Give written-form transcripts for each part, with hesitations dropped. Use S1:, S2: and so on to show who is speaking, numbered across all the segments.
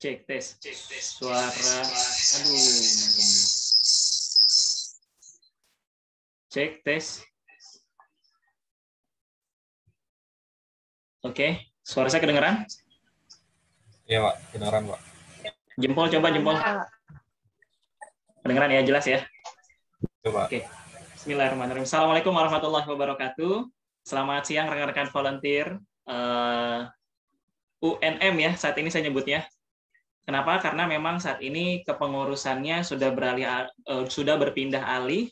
S1: Cek tes suara. Aduh, cek tes. Oke, suara saya kedengeran?
S2: Iya, Pak. Kedengeran, Pak.
S1: Jempol, coba jempol. Kedengeran ya, jelas ya?
S2: Coba.
S1: Oke. Bismillahirrahmanirrahim. Assalamualaikum warahmatullahi wabarakatuh. Selamat siang rekan-rekan volunteer UNM ya, saat ini saya nyebutnya. Kenapa? Karena memang saat ini kepengurusannya sudah berpindah alih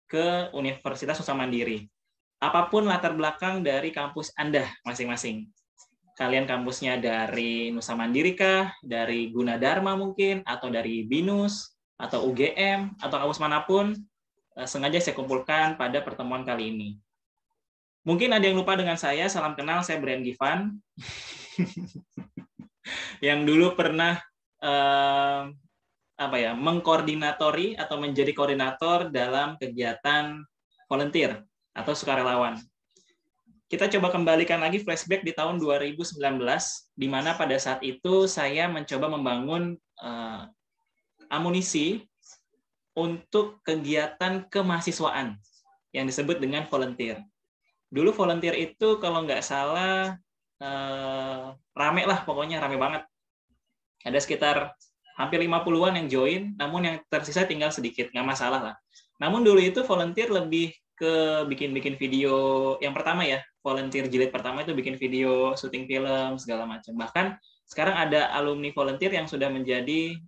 S1: ke Universitas Nusa Mandiri. Apapun latar belakang dari kampus Anda masing-masing. Kalian kampusnya dari Nusa Mandiri kah, dari Gunadarma mungkin, atau dari BINUS, atau UGM, atau kampus manapun, sengaja saya kumpulkan pada pertemuan kali ini. Mungkin ada yang lupa dengan saya, salam kenal, saya Brian Givan. Yang dulu pernah mengkoordinatori atau menjadi koordinator dalam kegiatan volunteer atau sukarelawan. Kita coba kembalikan lagi flashback di tahun 2019, di mana pada saat itu saya mencoba membangun amunisi untuk kegiatan kemahasiswaan yang disebut dengan volunteer. Dulu volunteer itu kalau nggak salah rame lah, pokoknya rame banget. Ada sekitar hampir 50-an yang join, namun yang tersisa tinggal sedikit, nggak masalah lah. Namun dulu itu volunteer lebih ke bikin-bikin video. Yang pertama ya, volunteer jilid pertama itu bikin video, syuting film, segala macam. Bahkan sekarang ada alumni volunteer yang sudah menjadi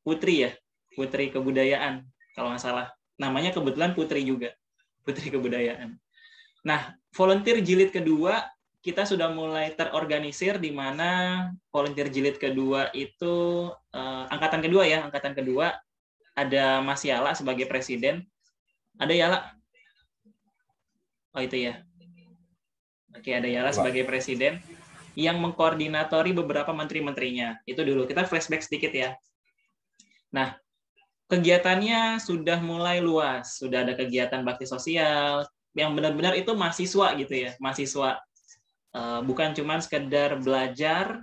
S1: putri ya, putri kebudayaan kalau nggak salah. Namanya kebetulan putri juga, putri kebudayaan. Nah, volunteer jilid kedua kita sudah mulai terorganisir, di mana volunteer jilid kedua itu angkatan kedua ada Mas Yala sebagai presiden. Ada Yala? Oh itu ya. Oke, ada Yala sebagai presiden yang mengkoordinatori beberapa menteri-menterinya. Itu dulu, kita flashback sedikit ya. Nah, kegiatannya sudah mulai luas, sudah ada kegiatan bakti sosial, yang benar-benar itu mahasiswa gitu ya, mahasiswa. Bukan cuma sekedar belajar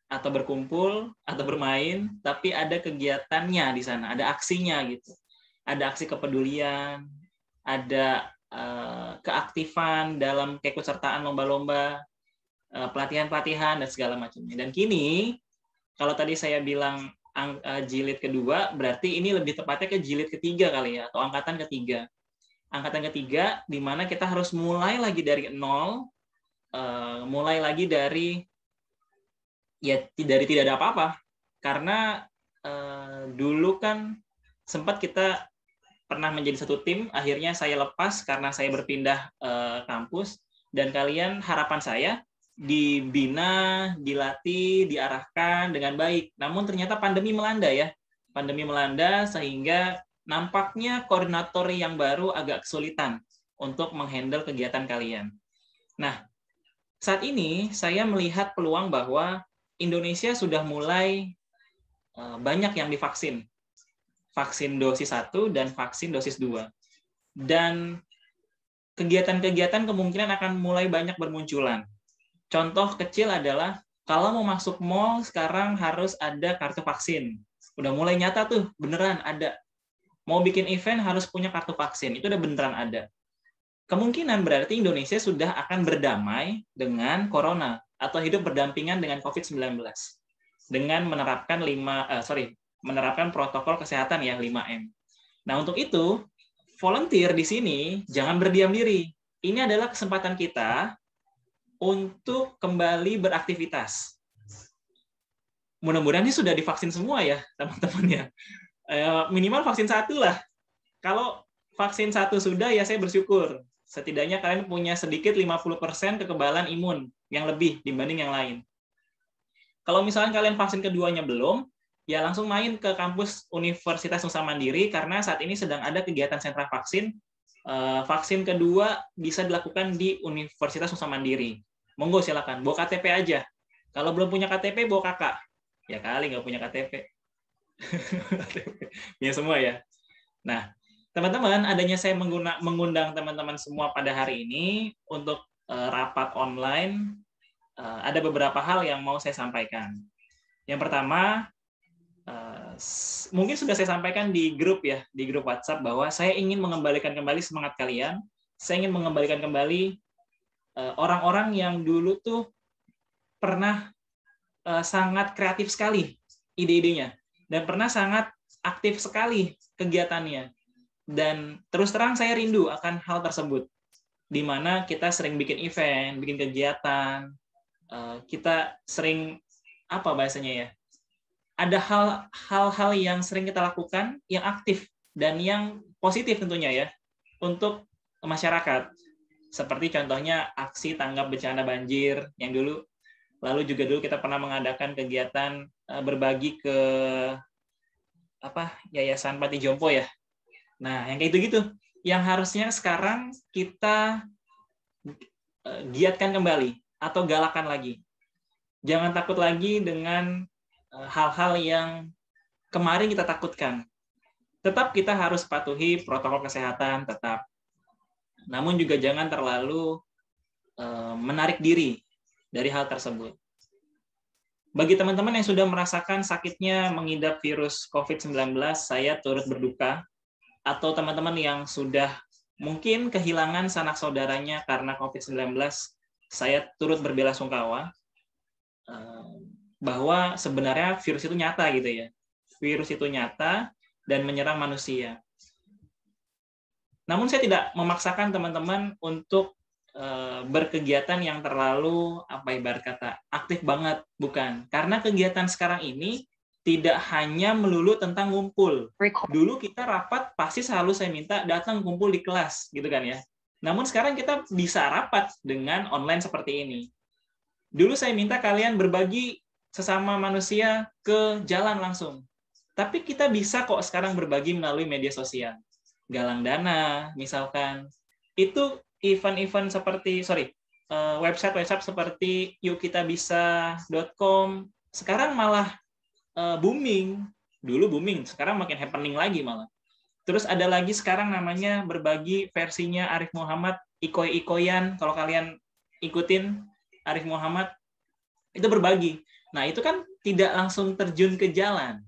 S1: atau berkumpul atau bermain, tapi ada kegiatannya di sana, ada aksinya gitu. Ada aksi kepedulian, ada keaktifan dalam keikutsertaan lomba-lomba, pelatihan-pelatihan dan segala macamnya. Dan kini kalau tadi saya bilang jilid kedua, berarti ini lebih tepatnya ke jilid ketiga kali ya, atau angkatan ketiga. Angkatan ketiga di mana kita harus mulai lagi dari nol, mulai lagi dari tidak ada apa-apa, karena dulu kan sempat kita pernah menjadi satu tim, akhirnya saya lepas karena saya berpindah kampus, dan kalian harapan saya dibina, dilatih, diarahkan dengan baik. Namun ternyata pandemi melanda ya, pandemi melanda sehingga nampaknya koordinator yang baru agak kesulitan untuk menghandle kegiatan kalian. Nah, saat ini saya melihat peluang bahwa Indonesia sudah mulai banyak yang divaksin. Vaksin dosis 1 dan vaksin dosis 2. Dan kegiatan-kegiatan kemungkinan akan mulai banyak bermunculan. Contoh kecil adalah kalau mau masuk mall sekarang harus ada kartu vaksin. Udah mulai nyata tuh, beneran ada. Mau bikin event harus punya kartu vaksin, itu udah beneran ada. Kemungkinan berarti Indonesia sudah akan berdamai dengan corona atau hidup berdampingan dengan COVID-19 dengan menerapkan menerapkan protokol kesehatan ya 5M. Nah, untuk itu volunteer di sini jangan berdiam diri. Ini adalah kesempatan kita untuk kembali beraktivitas. Mudah-mudahan ini sudah divaksin semua ya, teman-teman ya. Minimal vaksin 1 lah. Kalau vaksin 1 sudah, ya saya bersyukur. Setidaknya kalian punya sedikit 50% kekebalan imun yang lebih dibanding yang lain. Kalau misalnya kalian vaksin keduanya belum, ya langsung main ke kampus Universitas Nusa Mandiri, karena saat ini sedang ada kegiatan sentra vaksin. Vaksin kedua bisa dilakukan di Universitas Nusa Mandiri. Monggo silakan, bawa KTP aja. Kalau belum punya KTP, bawa kakak. Ya kali nggak punya KTP. Ya semua ya. Nah, teman-teman, adanya saya mengundang teman-teman semua pada hari ini untuk rapat online, ada beberapa hal yang mau saya sampaikan. Yang pertama, mungkin sudah saya sampaikan di grup ya, di grup WhatsApp bahwa saya ingin mengembalikan kembali semangat kalian. Saya ingin mengembalikan kembali orang-orang yang dulu tuh pernah sangat kreatif sekali ide-idenya dan pernah sangat aktif sekali kegiatannya. Dan terus terang saya rindu akan hal tersebut, di mana kita sering bikin event, bikin kegiatan, kita sering apa bahasanya ya? Ada hal-hal yang sering kita lakukan yang aktif dan yang positif tentunya ya untuk masyarakat. Seperti contohnya aksi tanggap bencana banjir yang dulu, lalu juga dulu kita pernah mengadakan kegiatan berbagi ke Yayasan Panti Jompo ya. Nah, yang kayak gitu-gitu yang harusnya sekarang kita giatkan kembali atau galakan lagi. Jangan takut lagi dengan hal-hal yang kemarin kita takutkan. Tetap kita harus patuhi protokol kesehatan, tetap. Namun juga jangan terlalu menarik diri dari hal tersebut. Bagi teman-teman yang sudah merasakan sakitnya mengidap virus COVID-19, saya turut berduka. Atau teman-teman yang sudah mungkin kehilangan sanak saudaranya karena COVID-19, saya turut berbelasungkawa bahwa sebenarnya virus itu nyata gitu ya. Virus itu nyata dan menyerang manusia. Namun saya tidak memaksakan teman-teman untuk berkegiatan yang terlalu ibarat kata aktif banget, bukan. Karena kegiatan sekarang ini tidak hanya melulu tentang ngumpul. Dulu kita rapat pasti selalu saya minta datang kumpul di kelas gitu kan ya. Namun sekarang kita bisa rapat dengan online seperti ini. Dulu saya minta kalian berbagi sesama manusia ke jalan langsung. Tapi kita bisa kok sekarang berbagi melalui media sosial. Galang Dana, misalkan. Itu event-event seperti, website-website seperti yukkitabisa.com, sekarang malah booming. Dulu booming, sekarang makin happening lagi malah. Terus ada lagi sekarang namanya berbagi versinya Arif Muhammad, Ikoy-Ikoyan, kalau kalian ikutin Arif Muhammad, itu berbagi. Nah, itu kan tidak langsung terjun ke jalan,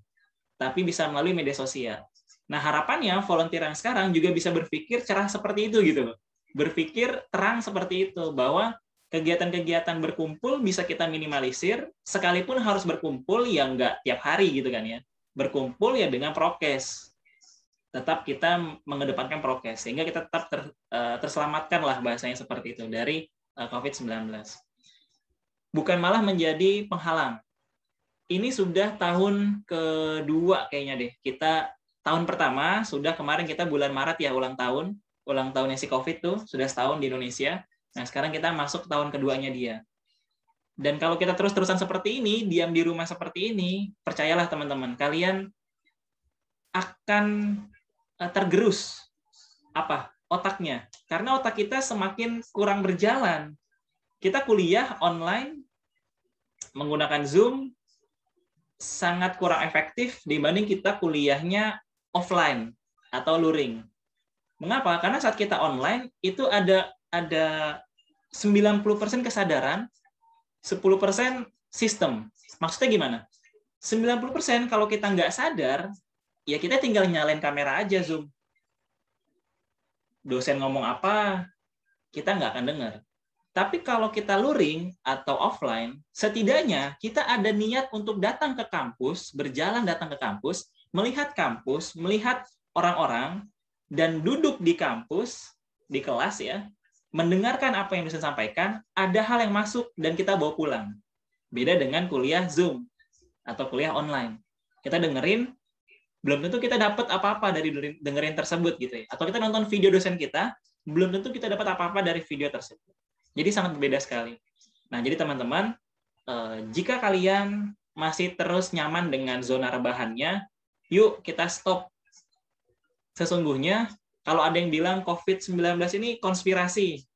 S1: tapi bisa melalui media sosial. Nah, harapannya volunteer yang sekarang juga bisa berpikir cerah seperti itu gitu. Berpikir terang seperti itu, bahwa kegiatan-kegiatan berkumpul bisa kita minimalisir, sekalipun harus berkumpul ya nggak tiap hari gitu kan ya. Berkumpul ya dengan prokes. Tetap kita mengedepankan prokes, sehingga kita tetap terselamatkan lah bahasanya seperti itu dari COVID-19. Bukan malah menjadi penghalang. Ini sudah tahun kedua kayaknya deh. Kita tahun pertama sudah kemarin kita bulan Maret ya ulang tahunnya si COVID tuh sudah setahun di Indonesia. Nah sekarang kita masuk tahun keduanya dia. Dan kalau kita terus-terusan seperti ini, diam di rumah seperti ini, percayalah teman-teman, kalian akan tergerus otaknya. Karena otak kita semakin kurang berjalan. Kita kuliah online menggunakan Zoom sangat kurang efektif dibanding kita kuliahnya offline atau luring. Mengapa? Karena saat kita online itu ada 90% kesadaran, 10% sistem. Maksudnya gimana? 90% kalau kita nggak sadar, ya kita tinggal nyalain kamera aja Zoom. Dosen ngomong apa, kita nggak akan dengar. Tapi kalau kita luring atau offline, setidaknya kita ada niat untuk datang ke kampus, berjalan datang ke kampus, melihat orang-orang, dan duduk di kampus, di kelas ya, mendengarkan apa yang dosen sampaikan, ada hal yang masuk dan kita bawa pulang. Beda dengan kuliah Zoom atau kuliah online. Kita dengerin, belum tentu kita dapat apa-apa dari dengerin tersebut gitu ya. Atau kita nonton video dosen kita, belum tentu kita dapat apa-apa dari video tersebut. Jadi sangat berbeda sekali. Nah, jadi teman-teman, jika kalian masih terus nyaman dengan zona rebahannya, yuk kita stop. Sesungguhnya, kalau ada yang bilang COVID-19 ini konspirasi,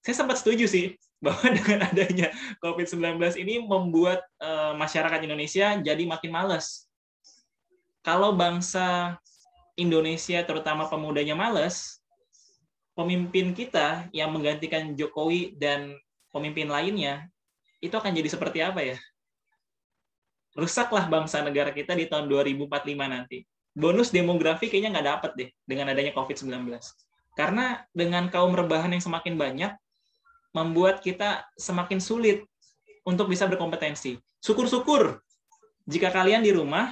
S1: saya sempat setuju sih, bahwa dengan adanya COVID-19 ini membuat masyarakat Indonesia jadi makin malas. Kalau bangsa Indonesia, terutama pemudanya malas, pemimpin kita yang menggantikan Jokowi dan pemimpin lainnya, itu akan jadi seperti apa ya? rusaklah bangsa negara kita di tahun 2045 nanti. Bonus demografi kayaknya nggak dapet deh dengan adanya COVID-19. Karena dengan kaum rebahan yang semakin banyak, membuat kita semakin sulit untuk bisa berkompetensi. Syukur-syukur jika kalian di rumah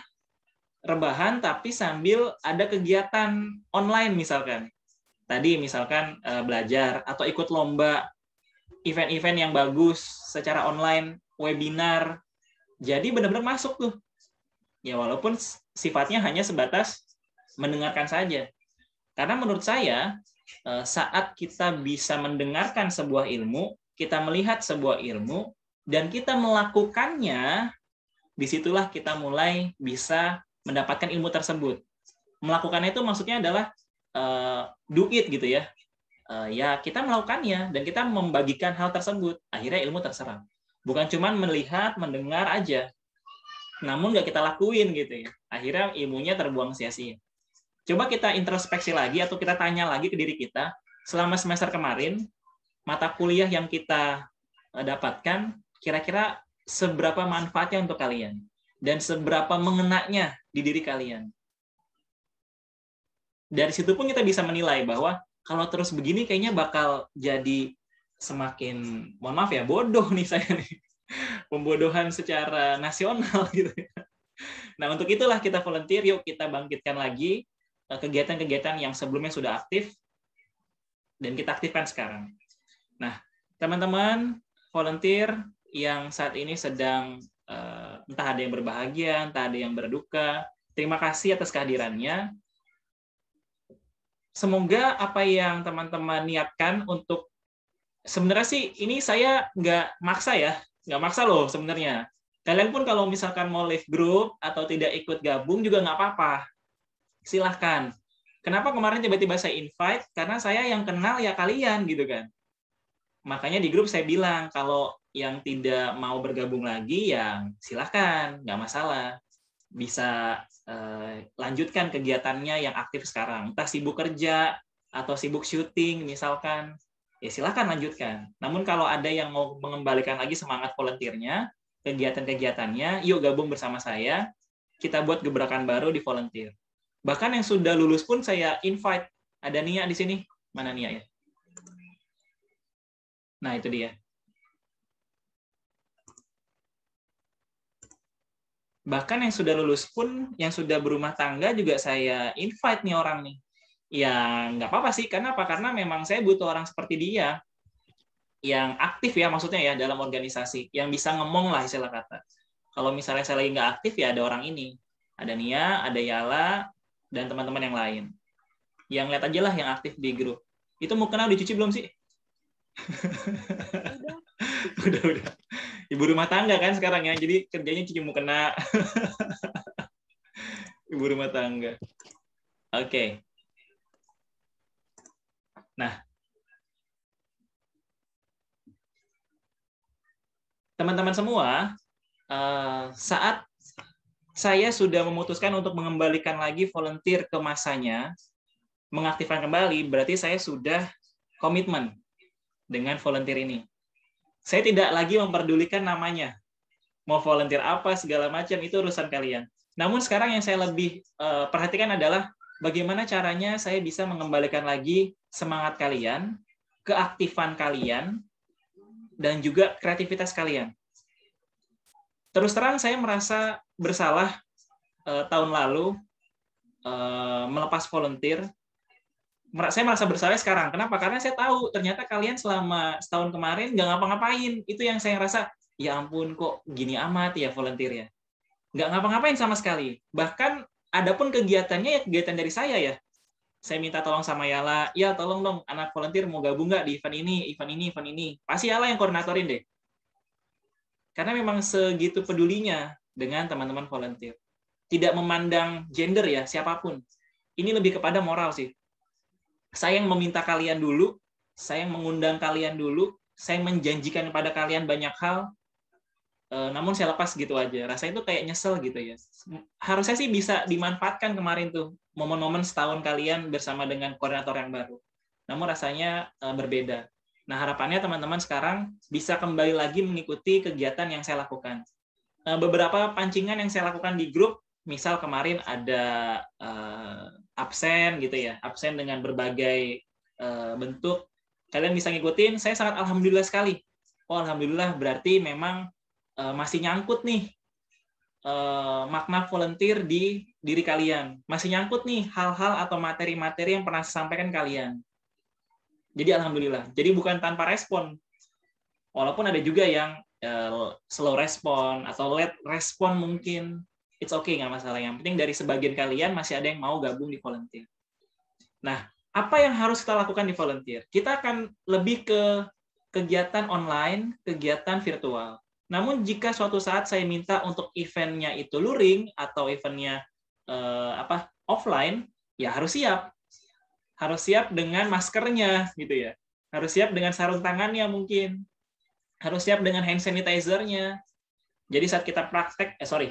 S1: rebahan tapi sambil ada kegiatan online misalkan. Tadi misalkan belajar atau ikut lomba, event-event yang bagus secara online, webinar. Jadi benar-benar masuk tuh. Ya walaupun sifatnya hanya sebatas mendengarkan saja. Karena menurut saya saat kita bisa mendengarkan sebuah ilmu, kita melihat sebuah ilmu, dan kita melakukannya, disitulah kita mulai bisa mendapatkan ilmu tersebut. Melakukannya itu maksudnya adalah do it gitu ya. Ya kita melakukannya dan kita membagikan hal tersebut. Akhirnya ilmu terserap. Bukan cuma melihat, mendengar aja. Namun nggak kita lakuin gitu ya. Akhirnya ilmunya terbuang sia-sia. Coba kita introspeksi lagi atau kita tanya lagi ke diri kita, selama semester kemarin, mata kuliah yang kita dapatkan, kira-kira seberapa manfaatnya untuk kalian? Dan seberapa mengenanya di diri kalian? Dari situ pun kita bisa menilai bahwa kalau terus begini kayaknya bakal jadi semakin, mohon maaf ya, bodoh nih saya nih. Pembodohan secara nasional gitu ya. Nah, untuk itulah kita volunteer, yuk kita bangkitkan lagi kegiatan-kegiatan yang sebelumnya sudah aktif dan kita aktifkan sekarang. Nah, teman-teman volunteer yang saat ini sedang entah ada yang berbahagia, entah ada yang berduka, terima kasih atas kehadirannya. Semoga apa yang teman-teman niatkan untuk, sebenarnya sih ini saya nggak maksa ya, nggak maksa loh sebenarnya. Kalian pun kalau misalkan mau leave group atau tidak ikut gabung juga nggak apa-apa. Silahkan. Kenapa kemarin tiba-tiba saya invite? Karena saya yang kenal ya kalian gitu kan. Makanya di grup saya bilang kalau yang tidak mau bergabung lagi ya silahkan, nggak masalah. Bisa lanjutkan kegiatannya yang aktif sekarang. Entah sibuk kerja atau sibuk syuting misalkan. Ya silahkan lanjutkan. Namun kalau ada yang mau mengembalikan lagi semangat volunteernya, kegiatan-kegiatannya, yuk gabung bersama saya. Kita buat gebrakan baru di volunteer. Bahkan yang sudah lulus pun saya invite. Ada Nia di sini. Mana Nia ya? Nah, itu dia. Bahkan yang sudah lulus pun, yang sudah berumah tangga juga saya invite nih orang nih. Ya, nggak apa-apa sih. Karena apa? Karena memang saya butuh orang seperti dia. Yang aktif ya, maksudnya ya, dalam organisasi. Yang bisa ngomong lah, istilah kata. Kalau misalnya saya lagi nggak aktif, ya ada orang ini. Ada Nia, ada Yala, dan teman-teman yang lain. Yang lihat aja lah yang aktif di grup. Itu mukena udah dicuci belum sih? Udah. Ibu rumah tangga kan sekarang ya, jadi kerjanya cuci mukena. Ibu rumah tangga. Oke. Nah, teman-teman semua, saat saya sudah memutuskan untuk mengembalikan lagi volunteer ke masanya, mengaktifkan kembali, berarti saya sudah komitmen dengan volunteer ini. Saya tidak lagi memperdulikan namanya. Mau volunteer apa, segala macam, itu urusan kalian. Namun sekarang yang saya lebih perhatikan adalah bagaimana caranya saya bisa mengembalikan lagi semangat kalian, keaktifan kalian, dan juga kreativitas kalian. Terus terang saya merasa bersalah tahun lalu melepas volunteer. Saya merasa bersalah sekarang. Kenapa? Karena saya tahu ternyata kalian selama setahun kemarin nggak ngapa-ngapain. Itu yang saya rasa, ya ampun kok gini amat ya volunteer ya. Nggak ngapa-ngapain sama sekali. Bahkan adapun kegiatannya ya kegiatan dari saya ya. Saya minta tolong sama Yala, ya tolong dong anak volunteer mau gabung nggak di event ini. Pasti Yala yang koordinatorin deh. Karena memang segitu pedulinya dengan teman-teman volunteer. Tidak memandang gender ya, siapapun. Ini lebih kepada moral sih. Saya yang meminta kalian dulu, saya yang mengundang kalian dulu, saya yang menjanjikan kepada kalian banyak hal, namun saya lepas gitu aja. Rasanya itu kayak nyesel gitu ya. Harusnya sih bisa dimanfaatkan kemarin tuh, momen-momen setahun kalian bersama dengan koordinator yang baru. Namun rasanya berbeda. Nah, harapannya teman-teman sekarang bisa kembali lagi mengikuti kegiatan yang saya lakukan. beberapa pancingan yang saya lakukan di grup, misal kemarin ada absen gitu ya, absen dengan berbagai bentuk. Kalian bisa ngikutin, saya sangat alhamdulillah sekali. Oh, alhamdulillah berarti memang masih nyangkut nih makna volunteer di diri kalian. Masih nyangkut nih hal-hal atau materi-materi yang pernah saya sampaikan kalian. Jadi alhamdulillah. Jadi bukan tanpa respon. Walaupun ada juga yang slow respon atau late respon mungkin, it's okay, nggak masalah. Yang penting dari sebagian kalian masih ada yang mau gabung di volunteer. Nah, apa yang harus kita lakukan di volunteer? Kita akan lebih ke kegiatan online, kegiatan virtual. Namun jika suatu saat saya minta untuk eventnya itu luring atau eventnya offline, ya harus siap. Harus siap dengan maskernya gitu ya. Harus siap dengan sarung tangannya mungkin. Harus siap dengan hand sanitizer-nya. Jadi saat kita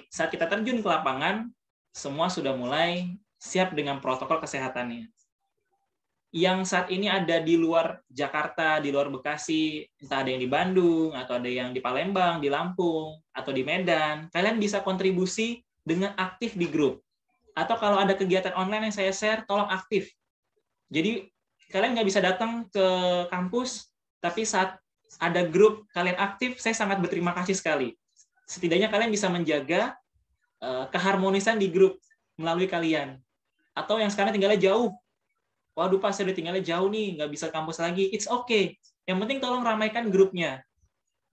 S1: saat kita terjun ke lapangan, semua sudah mulai siap dengan protokol kesehatannya. Yang saat ini ada di luar Jakarta, di luar Bekasi, entah ada yang di Bandung, atau ada yang di Palembang, di Lampung, atau di Medan, kalian bisa kontribusi dengan aktif di grup. Atau kalau ada kegiatan online yang saya share, tolong aktif. Jadi kalian nggak bisa datang ke kampus, tapi saat ada grup kalian aktif, saya sangat berterima kasih sekali. Setidaknya kalian bisa menjaga keharmonisan di grup melalui kalian. Atau yang sekarang tinggalnya jauh. Waduh Pak, saya udah tinggalnya jauh nih, nggak bisa kampus lagi. It's okay. Yang penting tolong ramaikan grupnya.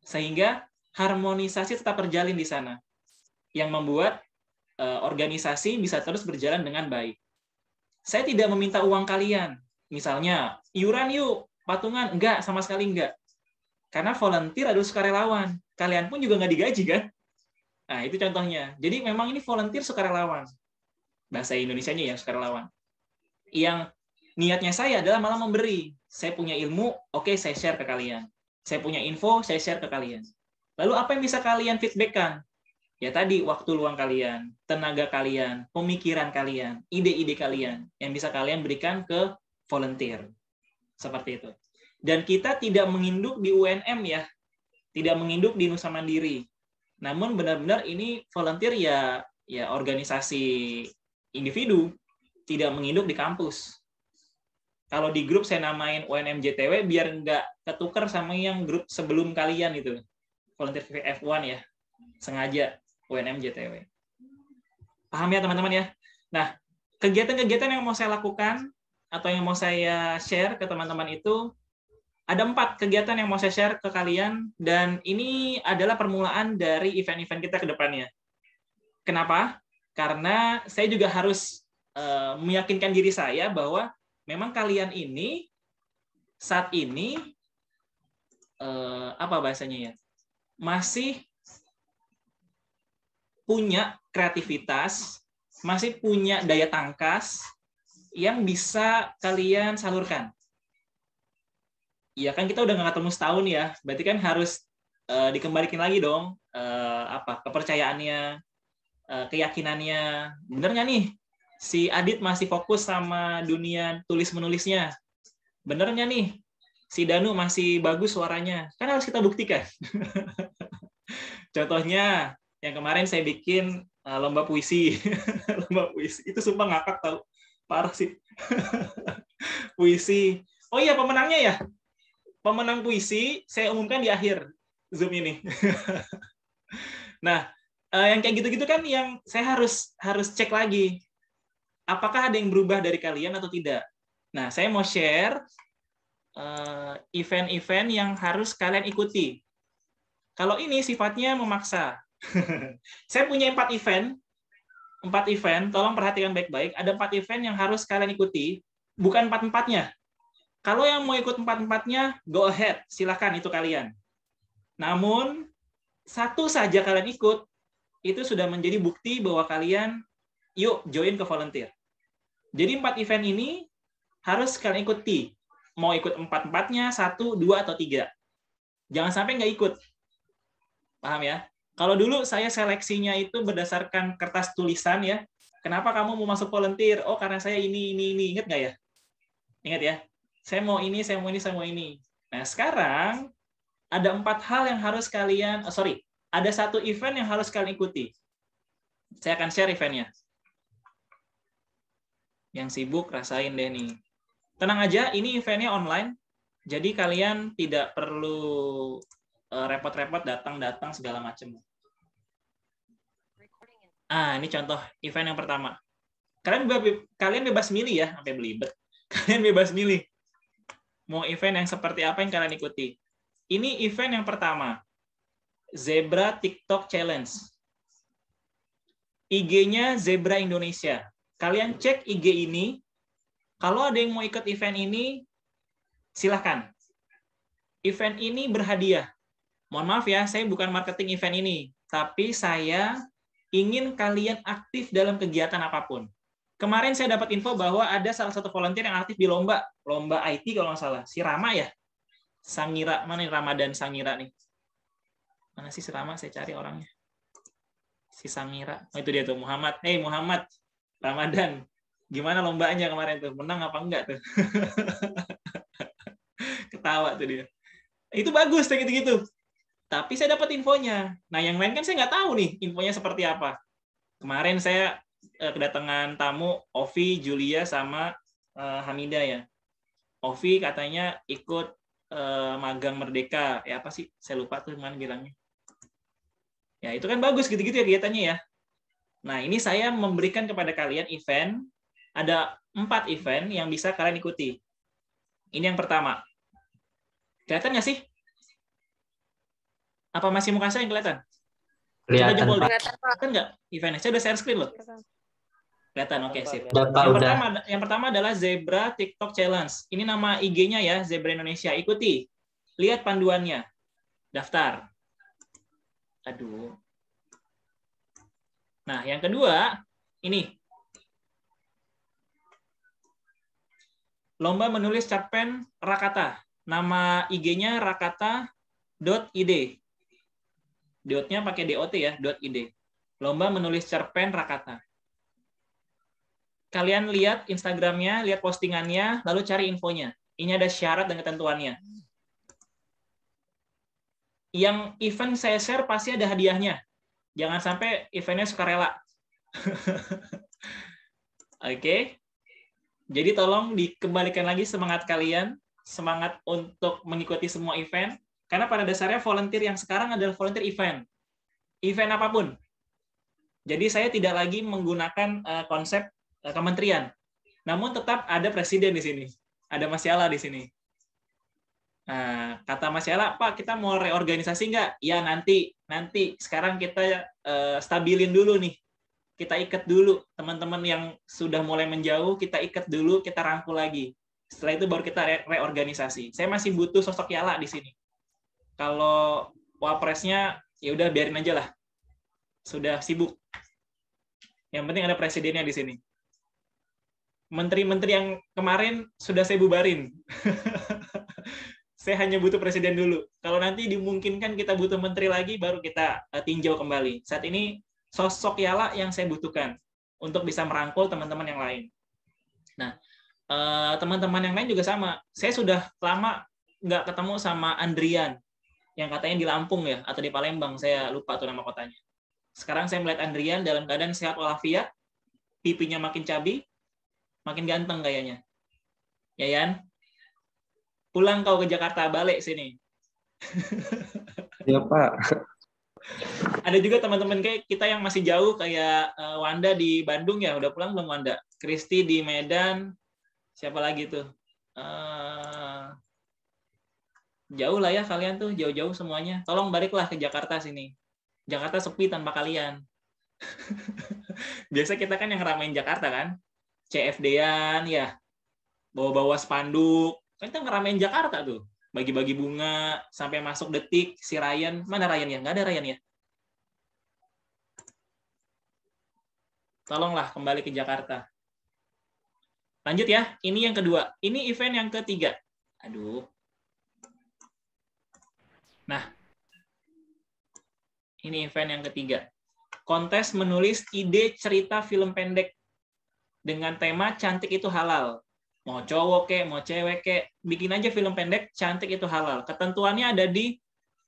S1: Sehingga harmonisasi tetap terjalin di sana. Yang membuat organisasi bisa terus berjalan dengan baik. Saya tidak meminta uang kalian. Misalnya, iuran yuk, patungan. Enggak, sama sekali enggak. Karena volunteer adalah sukarelawan. Kalian pun juga nggak digaji, kan? Nah, itu contohnya. Jadi memang ini volunteer sukarelawan. Bahasa Indonesianya ya, sukarelawan. Yang niatnya saya adalah malah memberi. Saya punya ilmu, oke, saya share ke kalian. Saya punya info, saya share ke kalian. Lalu apa yang bisa kalian feedback-kan? Ya tadi, waktu luang kalian, tenaga kalian, pemikiran kalian, ide-ide kalian yang bisa kalian berikan ke volunteer. Seperti itu. Dan kita tidak menginduk di UNM ya, tidak menginduk di Nusa Mandiri. Namun benar-benar ini volunteer ya organisasi individu, tidak menginduk di kampus. Kalau di grup saya namain UNM JTW biar nggak ketukar sama yang grup sebelum kalian itu. Volunteer F1 ya, sengaja UNM JTW. Paham ya teman-teman ya? Nah, kegiatan-kegiatan yang mau saya lakukan atau yang mau saya share ke teman-teman itu ada 4 kegiatan yang mau saya share ke kalian, dan ini adalah permulaan dari event-event kita ke depannya. Kenapa? Karena saya juga harus meyakinkan diri saya bahwa memang kalian ini saat ini apa bahasanya ya, masih punya kreativitas, masih punya daya tangkas yang bisa kalian salurkan. Ya kan kita udah nggak ketemu setahun ya, berarti kan harus dikembalikan lagi dong kepercayaannya, keyakinannya. Bener nggak nih si Adit masih fokus sama dunia tulis menulisnya? Bener nggak nih si Danu masih bagus suaranya? Kan harus kita buktikan. Contohnya yang kemarin saya bikin lomba puisi. Lomba puisi itu sumpah ngakak tau, parah sih. Puisi. Oh iya, pemenangnya ya. Pemenang puisi saya umumkan di akhir Zoom ini. Nah, yang kayak gitu-gitu kan yang saya harus cek lagi. Apakah ada yang berubah dari kalian atau tidak? Nah, saya mau share event-event yang harus kalian ikuti. Kalau ini sifatnya memaksa. Saya punya 4 event. 4 event, tolong perhatikan baik-baik. Ada 4 event yang harus kalian ikuti. Bukan 4-4-nya. Kalau yang mau ikut 4-4-nya, go ahead, silakan itu kalian. Namun, satu saja kalian ikut, itu sudah menjadi bukti bahwa kalian, yuk join ke volunteer. Jadi 4 event ini harus kalian ikuti. Mau ikut 4-4-nya, 1, 2, atau 3. Jangan sampai nggak ikut. Paham ya? Kalau dulu saya seleksinya itu berdasarkan kertas tulisan ya. Kenapa kamu mau masuk volunteer? Oh, karena saya ini. Ingat nggak ya? Ingat ya? Saya mau ini, saya mau ini, saya mau ini. Nah, sekarang ada 4 hal yang harus kalian, ada satu event yang harus kalian ikuti. Saya akan share eventnya. Yang sibuk rasain deh nih. Tenang aja, ini eventnya online. Jadi kalian tidak perlu repot-repot datang segala macam. Ini contoh event yang pertama. Kalian bebas milih ya, sampai belibet. Kalian bebas milih. Mau event yang seperti apa yang kalian ikuti. Ini event yang pertama. Zebra TikTok Challenge. IG-nya Zebra Indonesia. Kalian cek IG ini. Kalau ada yang mau ikut event ini, silahkan. Event ini berhadiah. Mohon maaf ya, saya bukan marketing event ini. Tapi saya ingin kalian aktif dalam kegiatan apapun. Kemarin saya dapat info bahwa ada salah satu volunteer yang aktif di lomba IT kalau nggak salah. Si Rama ya? Sangira, mana nih Ramadan Sangira nih? Mana sih si Rama? Saya cari orangnya. Si Sangira. Oh, itu dia tuh, Muhammad. Hey Muhammad, Ramadan. Gimana lombanya kemarin tuh? Menang apa enggak tuh? Ketawa tuh dia. Itu bagus kayak gitu-gitu. Tapi saya dapat infonya. Nah, yang lain kan saya nggak tahu nih infonya seperti apa. Kemarin saya kedatangan tamu Ovi, Julia, sama Hamida ya. Ovi katanya ikut magang Merdeka. Ya apa sih? Saya lupa tuh mana bilangnya. Ya, itu kan bagus gitu-gitu ya kegiatannya ya. Nah, ini saya memberikan kepada kalian event. Ada 4 event yang bisa kalian ikuti. Ini yang pertama. Kelihatan nggak sih? Apa masih muka saya yang kelihatan? Coba jempol deh. Kelihatan nggak eventnya? Saya udah share screen loh. Kelihatan, oke, sip. Yang pertama adalah Zebra TikTok Challenge. Ini nama IG-nya ya, Zebra Indonesia. Ikuti. Lihat panduannya. Daftar. Aduh. Nah, yang kedua, ini. Lomba menulis cerpen Rakata. Nama IG-nya rakata.id. Dot-nya pakai DOT ya, .id. Lomba menulis cerpen Rakata. Kalian lihat Instagramnya, lihat postingannya, lalu cari infonya. Ini ada syarat dan ketentuannya. Yang event saya share pasti ada hadiahnya. Jangan sampai eventnya sukarela. Oke. Jadi tolong dikembalikan lagi semangat kalian, semangat untuk mengikuti semua event. Karena pada dasarnya volunteer yang sekarang adalah volunteer event. Event apapun. Jadi saya tidak lagi menggunakan konsep kementerian. Namun tetap ada presiden di sini. Ada Mas Yala di sini. Nah, kata Mas Yala, Pak, kita mau reorganisasi nggak? Ya, nanti. Sekarang kita stabilin dulu nih. Kita ikat dulu. Teman-teman yang sudah mulai menjauh, kita ikat dulu, kita rangkul lagi. Setelah itu baru kita reorganisasi. Saya masih butuh sosok Yala di sini. Kalau wapresnya ya udah biarin aja lah. Sudah sibuk. Yang penting ada presidennya di sini. Menteri-menteri yang kemarin sudah saya bubarin. Saya hanya butuh presiden dulu. Kalau nanti dimungkinkan kita butuh menteri lagi, baru kita tinjau kembali. Saat ini sosok Yala yang saya butuhkan untuk bisa merangkul teman-teman yang lain. Nah, teman-teman yang lain juga sama. Saya sudah lama nggak ketemu sama Andrian, yang katanya di Lampung ya, atau di Palembang, saya lupa tuh nama kotanya. Sekarang saya melihat Andrian dalam keadaan sehat walafiat, pipinya makin cabi, makin ganteng kayaknya. Ya, Yan? Pulang kau ke Jakarta, balik sini.
S2: Iya, Pak.
S1: Ada juga teman-teman kayak kita yang masih jauh, kayak Wanda di Bandung ya, udah pulang belum Wanda? Kristi di Medan, siapa lagi tuh? Jauh lah ya kalian tuh, jauh-jauh semuanya. Tolong baliklah ke Jakarta sini. Jakarta sepi tanpa kalian. Biasa kita kan yang ngeramein Jakarta kan. CFD-an ya. Bawa-bawa spanduk. Kita ngeramein Jakarta tuh. Bagi-bagi bunga, sampai masuk detik. Si Ryan. Mana Ryan ya? Nggak ada Ryan ya? Tolonglah kembali ke Jakarta. Lanjut ya. Ini yang kedua. Ini event yang ketiga. Aduh. Nah, ini event yang ketiga. Kontes menulis ide cerita film pendek dengan tema cantik itu halal. Mau cowok kek, mau cewek kek, bikin aja film pendek cantik itu halal. Ketentuannya ada di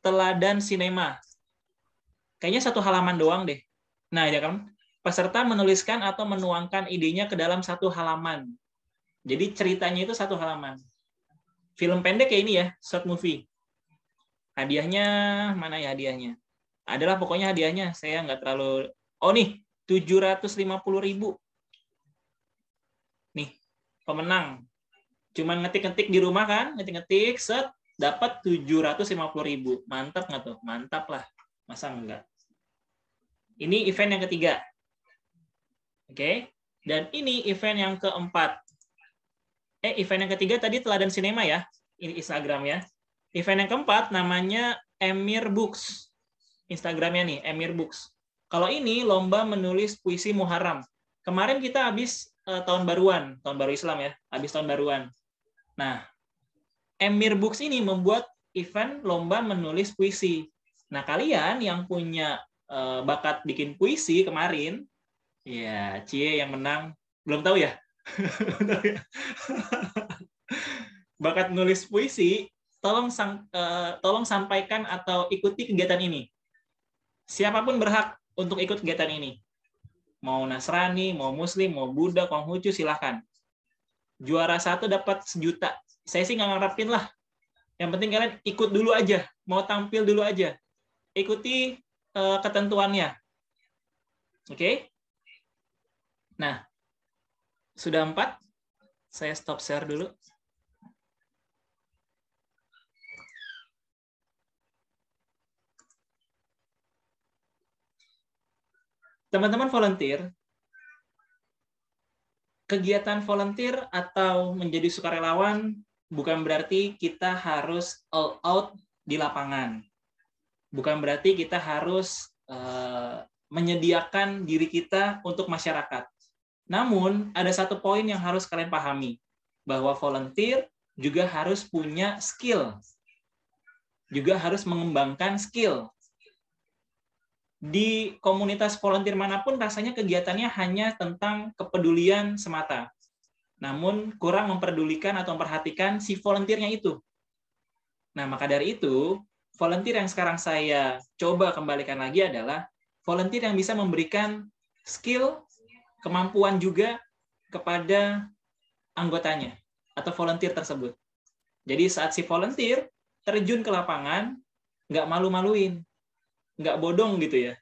S1: Teladan Sinema. Kayaknya 1 halaman doang deh. Nah, ya kan? Peserta menuliskan atau menuangkan idenya ke dalam 1 halaman. Jadi ceritanya itu 1 halaman. Film pendek kayak ini ya, short movie. Hadiahnya, mana ya hadiahnya? Adalah pokoknya hadiahnya, saya nggak terlalu... Oh nih, 750.000. Nih, pemenang. Cuman ngetik-ngetik di rumah kan, ngetik-ngetik, set, dapat 750.000. Mantap nggak tuh? Mantap lah. Masa enggak? Ini event yang ketiga. Oke. Dan ini event yang keempat. Event yang ketiga tadi Teladan Sinema ya. Ini Instagram ya. Event yang keempat namanya Emir Books. Instagramnya nih, Emir Books. Kalau ini lomba menulis puisi Muharram. Kemarin kita habis tahun baruan, tahun baru Islam ya, habis tahun baruan. Nah, Emir Books ini membuat event lomba menulis puisi. Nah, kalian yang punya bakat bikin puisi kemarin, ya, Cie yang menang, belum tahu ya? Bakat nulis puisi, tolong sampaikan atau ikuti kegiatan ini. Siapapun berhak untuk ikut kegiatan ini. Mau Nasrani, mau Muslim, mau Buddha, Konghucu, silahkan. Juara 1 dapat 1 juta. Saya sih nggak ngarepin lah. Yang penting kalian ikut dulu aja. Mau tampil dulu aja. Ikuti ketentuannya. Oke? Nah, sudah 4. Saya stop share dulu. Teman-teman volunteer, kegiatan volunteer atau menjadi sukarelawan bukan berarti kita harus all out di lapangan. Bukan berarti kita harus menyediakan diri kita untuk masyarakat. Namun, ada 1 poin yang harus kalian pahami, bahwa volunteer juga harus punya skill. Juga harus mengembangkan skill. Di komunitas volunteer manapun rasanya kegiatannya hanya tentang kepedulian semata. Namun kurang memperdulikan atau memperhatikan si volunteer-nya itu. Nah, maka dari itu, volunteer yang sekarang saya coba kembalikan lagi adalah volunteer yang bisa memberikan skill, kemampuan juga kepada anggotanya atau volunteer tersebut. Jadi saat si volunteer terjun ke lapangan, nggak malu-maluin. Nggak bodong gitu ya.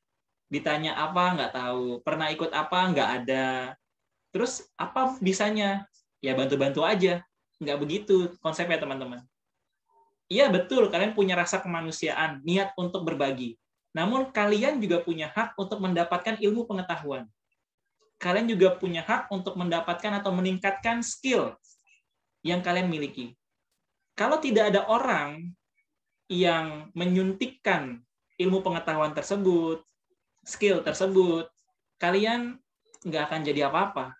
S1: Ditanya apa, nggak tahu. Pernah ikut apa, nggak ada. Terus apa bisanya? Ya bantu-bantu aja. Nggak begitu konsepnya teman-teman. Iya betul, kalian punya rasa kemanusiaan, niat untuk berbagi. Namun kalian juga punya hak untuk mendapatkan ilmu pengetahuan. Kalian juga punya hak untuk mendapatkan atau meningkatkan skill yang kalian miliki. Kalau tidak ada orang yang menyuntikkan ilmu pengetahuan tersebut, skill tersebut, kalian nggak akan jadi apa-apa.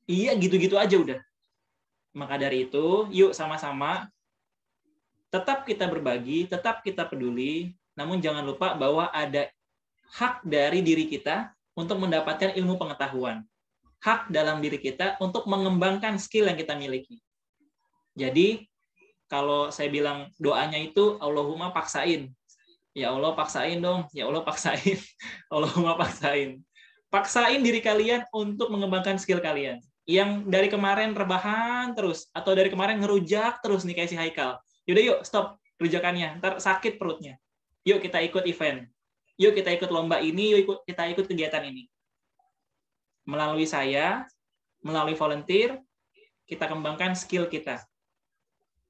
S1: Iya, gitu-gitu aja udah. Maka dari itu, yuk sama-sama tetap kita berbagi, tetap kita peduli, namun jangan lupa bahwa ada hak dari diri kita untuk mendapatkan ilmu pengetahuan. Hak dalam diri kita untuk mengembangkan skill yang kita miliki. Jadi, kalau saya bilang doanya itu, Allahumma paksain. Ya Allah paksain dong, ya Allah paksain, Allahumma paksain. Paksain diri kalian untuk mengembangkan skill kalian. Yang dari kemarin rebahan terus, atau dari kemarin ngerujak terus nih kayak si Haikal. Yaudah yuk, stop rujakannya, ntar sakit perutnya. Yuk kita ikut event, yuk kita ikut lomba ini, yuk kita ikut kegiatan ini. Melalui saya, melalui volunteer, kita kembangkan skill kita.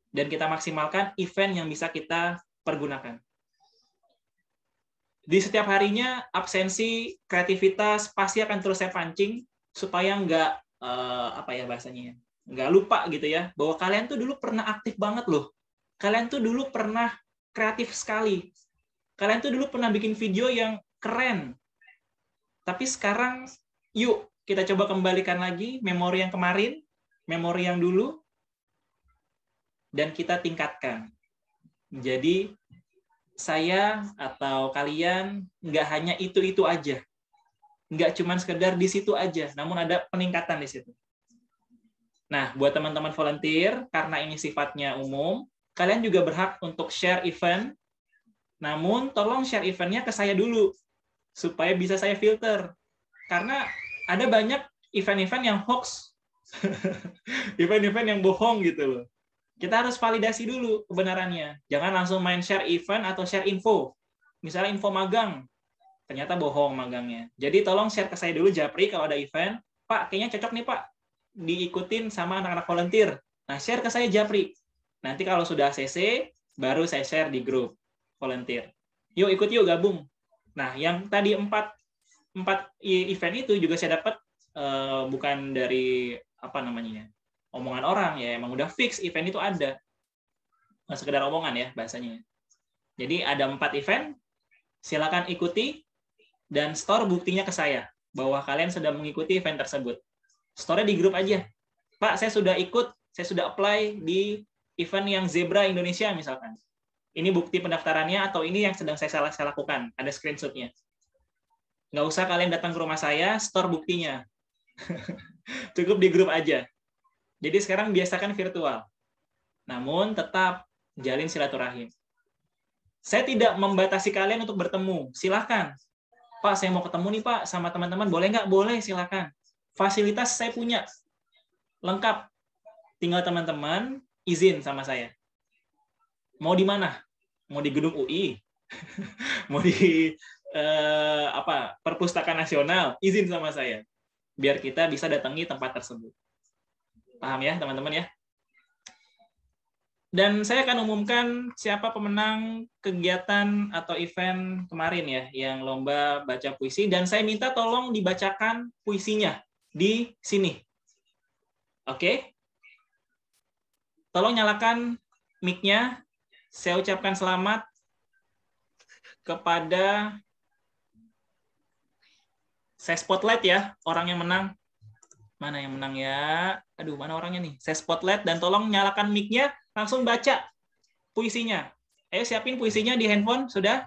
S1: Dan kita maksimalkan event yang bisa kita pergunakan. Di setiap harinya absensi kreativitas pasti akan terus saya pancing supaya nggak nggak lupa gitu ya, bahwa kalian tuh dulu pernah aktif banget loh, kalian tuh dulu pernah kreatif sekali, kalian tuh dulu pernah bikin video yang keren, tapi sekarang yuk kita coba kembalikan lagi memori yang kemarin, memori yang dulu, dan kita tingkatkan. Jadi saya atau kalian nggak hanya itu aja, nggak cuma sekedar di situ aja, namun ada peningkatan di situ. Nah, buat teman-teman volunteer, karena ini sifatnya umum, kalian juga berhak untuk share event, namun tolong share eventnya ke saya dulu, supaya bisa saya filter. Karena ada banyak event-event yang hoax, event-event yang bohong gitu loh. Kita harus validasi dulu kebenarannya. Jangan langsung main share event atau share info. Misalnya info magang, ternyata bohong magangnya. Jadi tolong share ke saya dulu, Japri, kalau ada event. Pak, kayaknya cocok nih Pak, diikutin sama anak-anak volunteer. Nah, share ke saya, Japri. Nanti kalau sudah CC, baru saya share di grup volunteer. Yuk, ikut yuk, gabung. Nah, yang tadi empat event itu juga saya dapat bukan dari apa namanya, omongan orang ya, emang udah fix event itu ada. Nggak sekedar omongan ya bahasanya. Jadi ada 4 event, silakan ikuti dan store buktinya ke saya bahwa kalian sudah mengikuti event tersebut. Store di grup aja. Pak, saya sudah ikut, saya sudah apply di event yang Zebra Indonesia misalkan. Ini bukti pendaftarannya atau ini yang sedang saya lakukan. Ada screenshot-nya. Nggak usah kalian datang ke rumah saya, store buktinya. Cukup di grup aja. Jadi sekarang biasakan virtual. Namun tetap jalin silaturahim. Saya tidak membatasi kalian untuk bertemu. Silahkan. Pak, saya mau ketemu nih Pak sama teman-teman. Boleh nggak? Boleh, silahkan. Fasilitas saya punya. Lengkap. Tinggal teman-teman izin sama saya. Mau di mana? Mau di gedung UI? Mau di Perpustakaan Nasional? Izin sama saya. Biar kita bisa datangi tempat tersebut. Paham ya, teman-teman ya? Dan saya akan umumkan siapa pemenang kegiatan atau event kemarin ya, yang lomba baca puisi. Dan saya minta tolong dibacakan puisinya di sini. Oke? Tolong nyalakan mic-nya. Saya ucapkan selamat kepada, saya spotlight ya, orang yang menang. Mana yang menang ya? Aduh, mana orangnya nih? Saya spotlight dan tolong nyalakan mic-nya, langsung baca puisinya. Ayo siapin puisinya di handphone, sudah?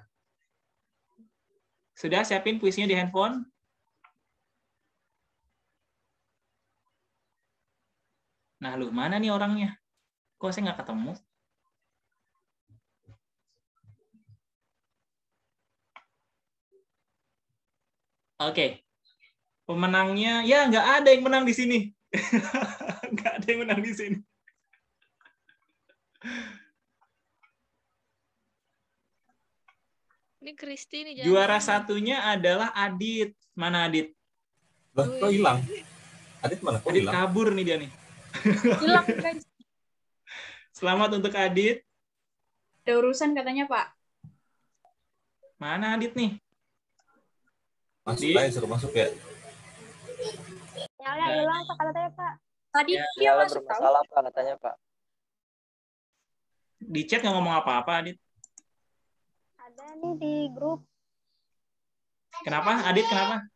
S1: Sudah siapin puisinya di handphone? Nah, lu mana nih orangnya? Kok saya nggak ketemu? Oke. Pemenangnya, ya nggak ada yang menang di sini. Nggak ada yang menang di sini.
S3: Ini Kristi nih.
S1: Juara satunya adalah Adit. Mana Adit?
S4: Loh, kok hilang? Adit mana? Kok
S1: Adit
S4: hilang?
S1: kabur nih dia nih.
S3: Hilang, guys.
S1: Selamat untuk Adit.
S5: Ada urusan katanya, Pak.
S1: Mana Adit nih?
S4: Masuk aja, suruh masuk ya.
S6: Nyala hilang Pak katanya Pak.
S5: Tadi
S1: Ya,
S5: dia
S7: Nyala
S5: masuk tahu.
S7: bermasalah Pak katanya Pak.
S1: Di chat nggak ngomong apa-apa Adit.
S6: Ada nih di grup.
S1: Kenapa? Adit kenapa?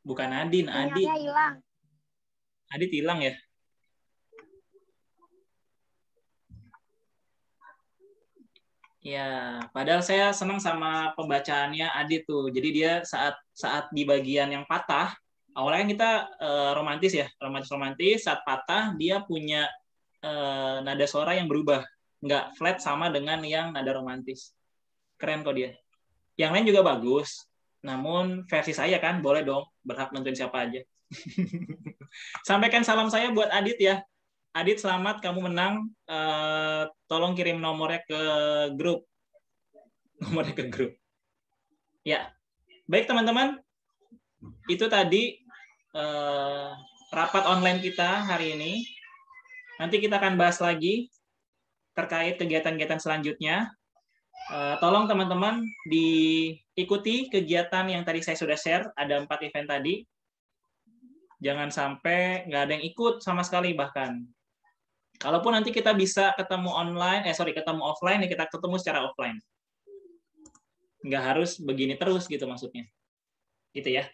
S1: Bukan Adin, Adit.
S6: Sinyalnya hilang.
S1: Adit hilang ya? Ya, padahal saya senang sama pembacaannya Adit tuh. Jadi dia saat di bagian yang patah, awalnya kan kita romantis ya, romantis. Saat patah dia punya nada suara yang berubah, nggak flat sama dengan yang nada romantis. Keren kok dia. Yang lain juga bagus, namun versi saya kan boleh dong, berhak nentuin siapa aja. Sampaikan salam saya buat Adit ya. Adit, selamat, kamu menang. Tolong kirim nomornya ke grup. Nomornya ke grup. Ya, baik teman-teman. Itu tadi rapat online kita hari ini. Nanti kita akan bahas lagi terkait kegiatan-kegiatan selanjutnya. Tolong teman-teman diikuti kegiatan yang tadi saya sudah share. Ada 4 event tadi. Jangan sampai nggak ada yang ikut sama sekali bahkan. Kalaupun nanti kita bisa ketemu ketemu offline, ya kita ketemu secara offline. Nggak harus begini terus gitu maksudnya. Gitu ya.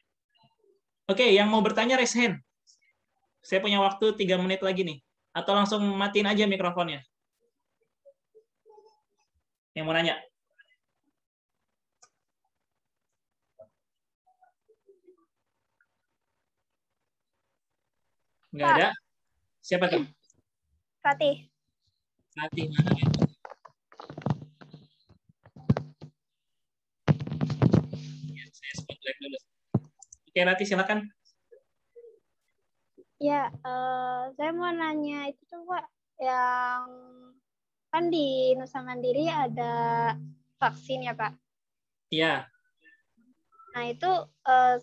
S1: Oke, yang mau bertanya raise hand. Saya punya waktu 3 menit lagi nih. Atau langsung matiin aja mikrofonnya. Yang mau nanya? Nggak ada? Siapa tuh?
S6: Fatih.
S1: Fatih mana ya? Saya live dulu. Oke, Rati silakan.
S6: Ya, saya mau nanya itu tuh Pak, yang kan di Nusa Mandiri ada vaksin ya Pak.
S1: Iya.
S6: Nah itu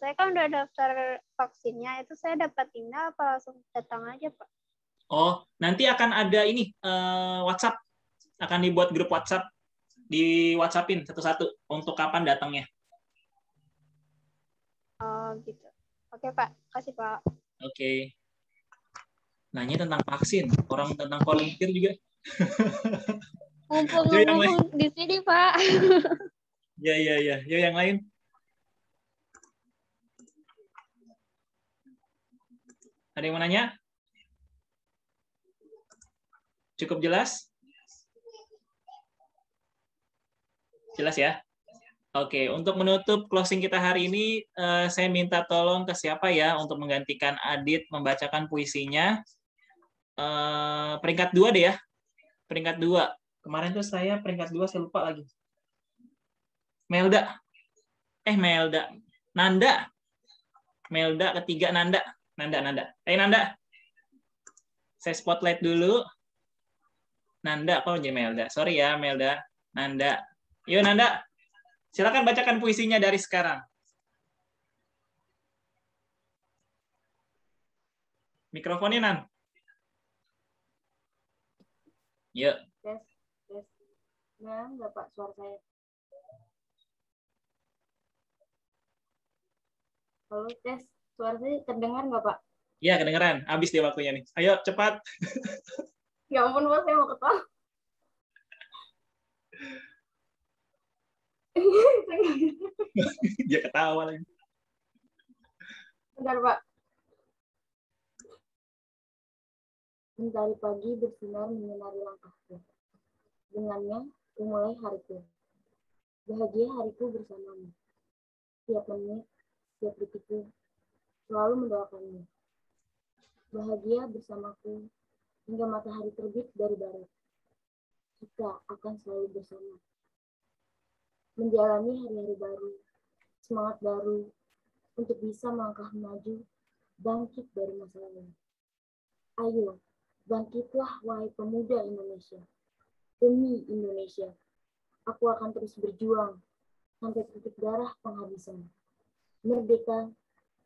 S6: saya kan udah daftar vaksinnya, itu saya dapat email apa langsung datang aja Pak?
S1: Oh, nanti akan ada ini WhatsApp, akan dibuat grup WhatsApp, di WhatsAppin satu-satu untuk kapan datangnya.
S6: Oh gitu. Oke Pak, kasih Pak.
S1: Oke. Nanya tentang vaksin, orang tentang volunteer juga.
S6: Mumpung
S1: Yuk, yang lain.
S6: ngomong di sini Pak.
S1: Ya. Yuk yang lain. Ada yang mau nanya? Cukup jelas? Jelas ya? Oke, untuk menutup closing kita hari ini, saya minta tolong ke siapa ya untuk menggantikan Adit membacakan puisinya. Peringkat 2 deh ya. Peringkat 2. Kemarin tuh saya peringkat 2, saya lupa lagi. Melda. Nanda. Melda ketiga, Nanda. Ayo Nanda. Saya spotlight dulu. Nanda, kok jadi Melda? Sorry ya, Melda. Nanda. Yuk Nanda. Silakan bacakan puisinya dari sekarang. Mikrofonnya, Nan. Yuk.
S7: Tes. Nah, nggak Pak suara saya. Halo, tes. Suara saya terdengar nggak Pak?
S1: Ya, kedengeran. Habis dia waktunya nih. Ayo, cepat.
S7: Ya ampun Pak, saya mau ketawa.
S1: Dia ketawa lagi.
S7: Bentar Pak. Mentari pagi bersinar menyinari langkahku. Dengannya, ku mulai hariku. Bahagia hariku bersamamu. Tiap menit, tiap detikku, selalu mendoakanmu. Bahagia bersamaku, hingga matahari terbit dari barat. Kita akan selalu bersama. Menjalani hari-hari baru, semangat baru, untuk bisa melangkah maju, bangkit dari masa lalu. Ayo, bangkitlah wahai pemuda Indonesia. Demi Indonesia, aku akan terus berjuang sampai titik darah penghabisan. Merdeka,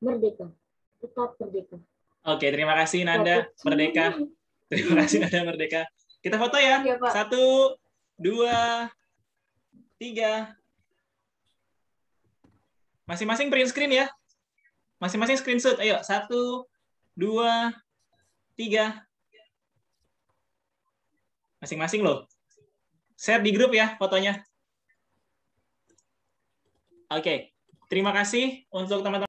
S7: merdeka, tetap merdeka.
S1: Oke, terima kasih Nanda, merdeka. Terima kasih Nanda, merdeka. Kita foto ya.
S7: Iya, Pak.
S1: 1, 2, 3. Masing-masing print screen ya. Masing-masing screenshot. Ayo, 1, 2, 3. Masing-masing loh. Share di grup ya fotonya. Oke. Terima kasih untuk teman-teman.